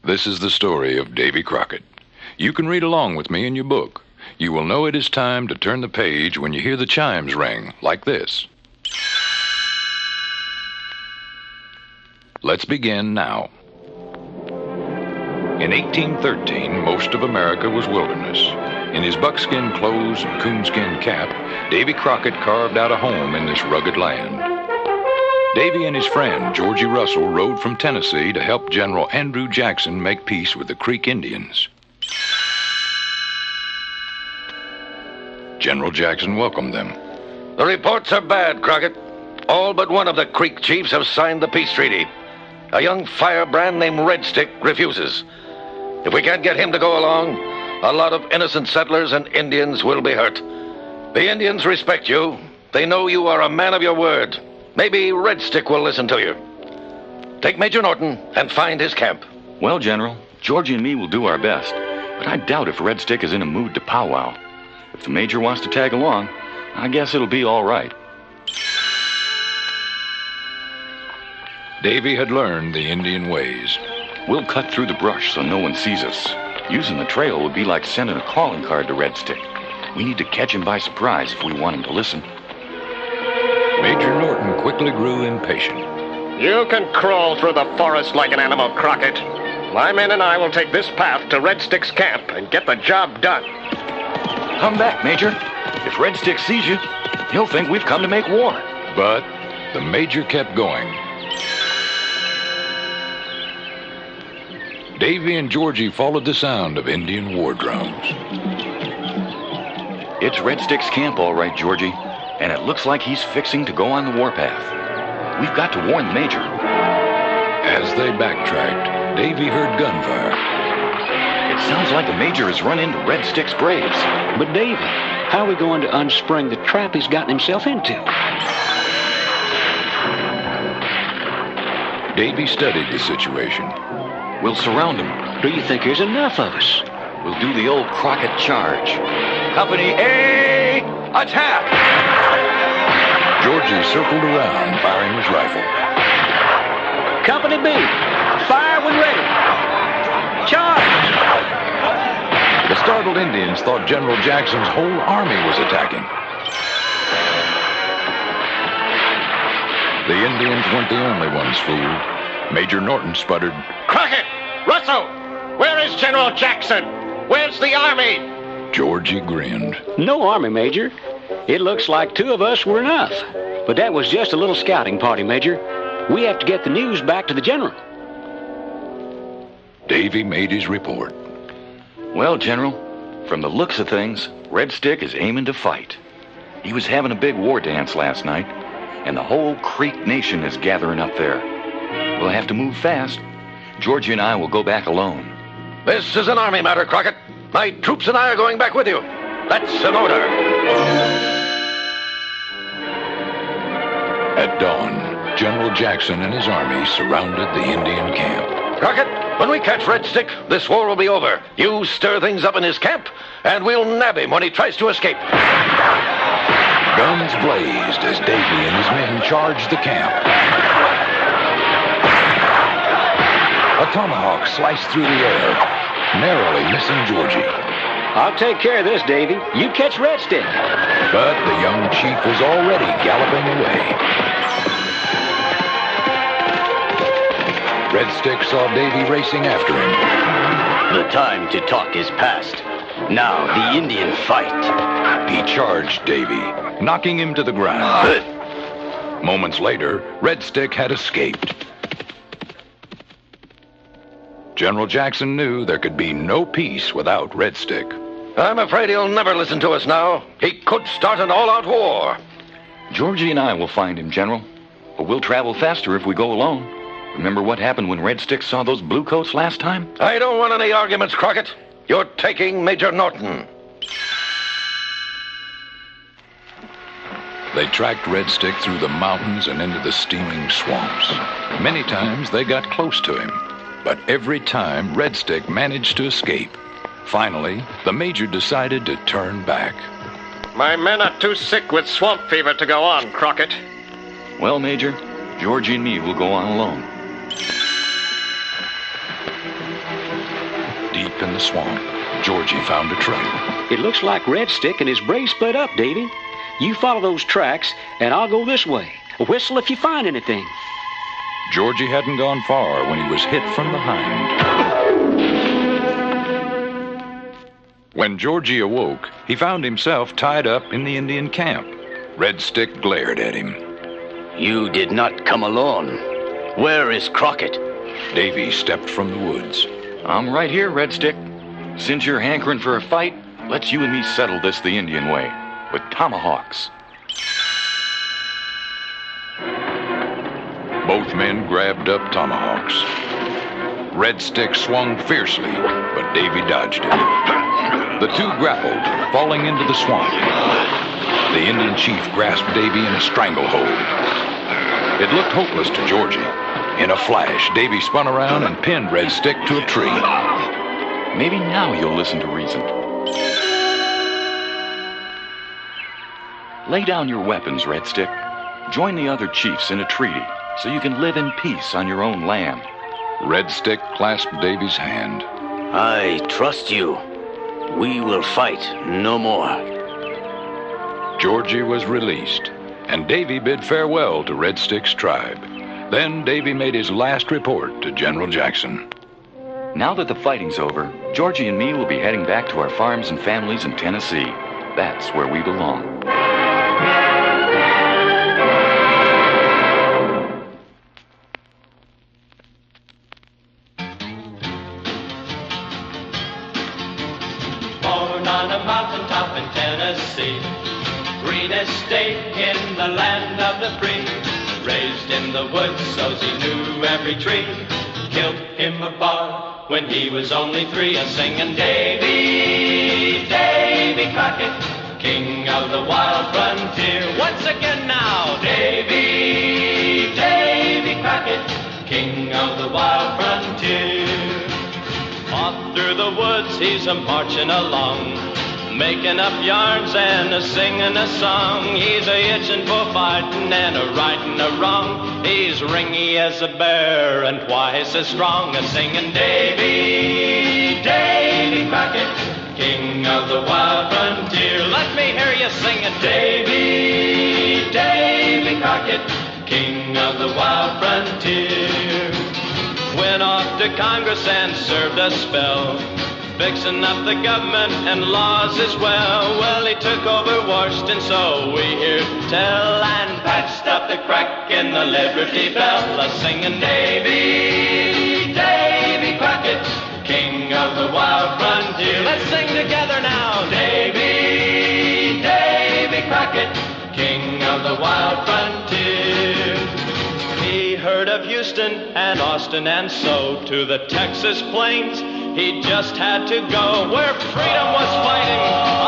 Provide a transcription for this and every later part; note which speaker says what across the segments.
Speaker 1: This is the story of Davy Crockett. You can read along with me in your book. You will know it is time to turn the page when you hear the chimes ring, like this. Let's begin now. In 1813, most of America was wilderness. In his buckskin clothes and coonskin cap, Davy Crockett carved out a home in this rugged land. Davy and his friend, Georgie Russell, rode from Tennessee to help General Andrew Jackson make peace with the Creek Indians. General Jackson welcomed them.
Speaker 2: The reports are bad, Crockett. All but one of the Creek chiefs have signed the peace treaty. A young firebrand named Red Stick refuses. If we can't get him to go along, a lot of innocent settlers and Indians will be hurt. The Indians respect you. They know you are a man of your word. Maybe Red Stick will listen to you. Take Major Norton and find his camp.
Speaker 3: Well, General, Georgie and me will do our best, but I doubt if Red Stick is in a mood to powwow. If the Major wants to tag along, I guess it'll be all right.
Speaker 1: Davy had learned the Indian ways.
Speaker 3: We'll cut through the brush so no one sees us. Using the trail would be like sending a calling card to Red Stick. We need to catch him by surprise if we want him to listen.
Speaker 1: Major Norton quickly grew impatient.
Speaker 4: You can crawl through the forest like an animal, Crockett. My men and I will take this path to Red Stick's camp and get the job done.
Speaker 3: Come back, Major. If Red Stick sees you, he'll think we've come to make war.
Speaker 1: But the Major kept going. Davy and Georgie followed the sound of Indian war drums.
Speaker 3: It's Red Stick's camp, all right, Georgie. And it looks like he's fixing to go on the warpath. We've got to warn the Major.
Speaker 1: As they backtracked, Davy heard gunfire.
Speaker 3: It sounds like the Major has run into Red Stick's braves.
Speaker 5: But Davy, how are we going to unspring the trap he's gotten himself into?
Speaker 1: Davy studied the situation.
Speaker 3: We'll surround him.
Speaker 5: Do you think there's enough of us?
Speaker 3: We'll do the old Crockett charge. Company A, attack!
Speaker 1: Georgie circled around, firing his rifle.
Speaker 5: Company B, fire when ready. Charge!
Speaker 1: The startled Indians thought General Jackson's whole army was attacking. The Indians weren't the only ones fooled. Major Norton sputtered,
Speaker 4: Crockett! Russell! Where is General Jackson? Where's the army?
Speaker 1: Georgie grinned.
Speaker 5: No army, Major. It looks like two of us were enough. But that was just a little scouting party, Major. We have to get the news back to the general.
Speaker 1: Davy made his report.
Speaker 3: Well, General, from the looks of things, Red Stick is aiming to fight. He was having a big war dance last night, and the whole Creek Nation is gathering up there. We'll have to move fast. Georgie and I will go back alone.
Speaker 2: This is an army matter, Crockett. My troops and I are going back with you. That's an order.
Speaker 1: At dawn, General Jackson and his army surrounded the Indian camp.
Speaker 2: Crockett, when we catch Red Stick, this war will be over. You stir things up in his camp, and we'll nab him when he tries to escape.
Speaker 1: Guns blazed as Davy and his men charged the camp. A tomahawk sliced through the air, narrowly missing Georgie.
Speaker 5: I'll take care of this, Davy. You catch Red Stick.
Speaker 1: But the young chief was already galloping away. Red Stick saw Davy racing after him.
Speaker 6: The time to talk is past. Now the Indian fight.
Speaker 1: He charged Davy, knocking him to the ground. Moments later, Red Stick had escaped. General Jackson knew there could be no peace without Red Stick.
Speaker 2: I'm afraid he'll never listen to us now. He could start an all-out war.
Speaker 3: Georgie and I will find him, General. But we'll travel faster if we go alone. Remember what happened when Red Stick saw those bluecoats last time?
Speaker 2: I don't want any arguments, Crockett. You're taking Major Norton.
Speaker 1: They tracked Red Stick through the mountains and into the steaming swamps. Many times they got close to him, but every time Red Stick managed to escape. Finally, the Major decided to turn back.
Speaker 4: My men are too sick with swamp fever to go on, Crockett.
Speaker 3: Well, Major, Georgie and me will go on alone.
Speaker 1: Deep in the swamp, Georgie found a trail.
Speaker 5: It looks like Red Stick and his brave split up, Davy. You follow those tracks, and I'll go this way. Whistle if you find anything.
Speaker 1: Georgie hadn't gone far when he was hit from behind. When Georgie awoke, he found himself tied up in the Indian camp. Red Stick glared at him.
Speaker 6: You did not come alone. Where is Crockett?
Speaker 1: Davey stepped from the woods.
Speaker 3: I'm right here, Red Stick. Since you're hankering for a fight, let's you and me settle this the Indian way, with tomahawks.
Speaker 1: Both men grabbed up tomahawks. Red Stick swung fiercely, but Davey dodged it. The two grappled, falling into the swamp. The Indian chief grasped Davey in a stranglehold. It looked hopeless to Georgie. In a flash, Davey spun around and pinned Red Stick to a tree.
Speaker 3: Maybe now you'll listen to reason. Lay down your weapons, Red Stick. Join the other chiefs in a treaty so you can live in peace on your own land.
Speaker 1: Red Stick clasped Davey's hand.
Speaker 6: I trust you. We will fight no more.
Speaker 1: Georgie was released, and Davey bid farewell to Red Stick's tribe. Then Davey made his last report to General Jackson.
Speaker 3: Now that the fighting's over, Georgie and me will be heading back to our farms and families in Tennessee. That's where we belong.
Speaker 7: Born on a mountaintop in Tennessee, greenest state in the land of the free. Raised in the woods so he knew every tree. Killed him a bar when he was only 3, a singing Davy, Davy Crockett, king of the wild frontier. Once again now, Davy, Davy Crockett, king of the wild frontier. Off through the woods he's a-marching along, making up yarns and a-singing a song. He's a-itching for fighting and a-righting a wrong. He's ringy as a bear and twice as strong, a-singing Davy, Davy Crockett, king of the wild frontier. Let me hear you sing it, Davy, Davy Crockett, king of the wild frontier. Went off to Congress and served a spell, fixing up the government and laws as well. Well, he took over Washington, so we hear tell, and patched up the crack in the Liberty Bell, a-singing Davy, Davy Crockett, king of the wild frontier. Let's sing together now, Davy, Davy Crockett, king of the wild frontier. He heard of Houston and Austin, and so to the Texas plains he just had to go, where freedom was fighting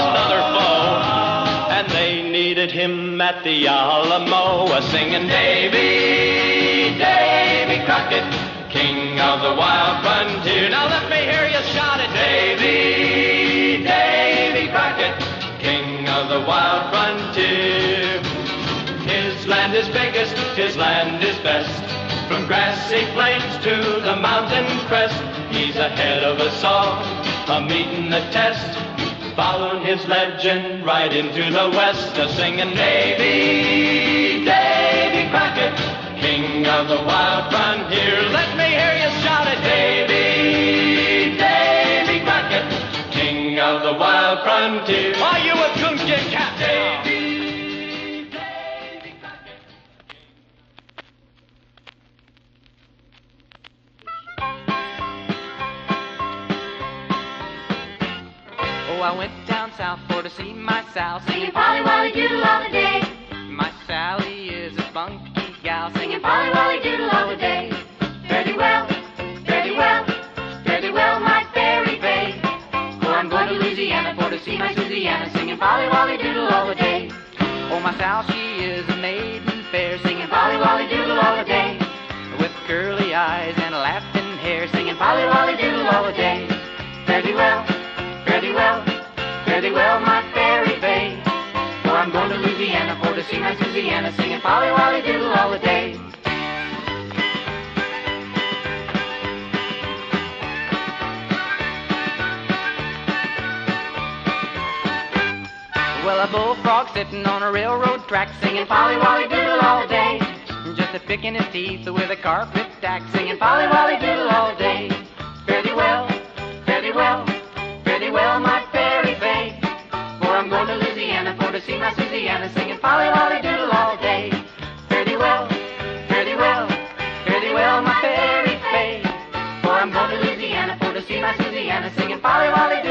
Speaker 7: another foe, and they needed him at the Alamo, a-singing Davy, Davy Crockett, king of the wild frontier. Now let me hear you shout it, Davy, Davy Crockett, king of the wild frontier. His land is biggest, his land is best, from grassy plains to the mountain crest. He's ahead of us all, a-meeting the test, following his legend right into the west, a-singing Davy, Davy Crockett, king of the wild frontier. Let me hear you shout it, Davy, Davy Crockett, king of the wild frontier. Are you a coonskin cat? Davy, Davy Crockett.
Speaker 8: Oh, I went down south for to see my Sal,
Speaker 9: Singing Polly Wolly Doodle all the day.
Speaker 8: My Sally is a spunky gal,
Speaker 9: Singing Polly Wolly Doodle all the day. Fare thee well, fare thee well, fare thee well, my fairy babe. Oh, I'm going to Louisiana for to see my Susiana, singing Polly Wolly Doodle all the day.
Speaker 8: Oh, my Sal, she is a maiden fair,
Speaker 9: Singing Polly Wolly Doodle all the day.
Speaker 8: with curly eyes and laughing hair,
Speaker 9: Singing Polly Wolly Doodle all the day. Fare thee well, fare thee well, fare thee well, my fairy babe. Oh, I'm going to Louisiana for to see my Susiana, singing Polly Wolly Doodle all the day.
Speaker 8: a bullfrog sitting on a railroad track singing Polly Wolly Doodle all day. Just a picking his teeth with a carpet tack singing Polly Wolly Doodle all day. Fare thee well, fare thee well, fare thee well, my fairy fay. For I'm going to Louisiana for to see my Susiana singing Polly Wolly Doodle all day. Fare thee well, fare thee well, fare thee well, my fairy fay. For I'm going to Louisiana for to see my Susiana singing Polly Wolly Doodle.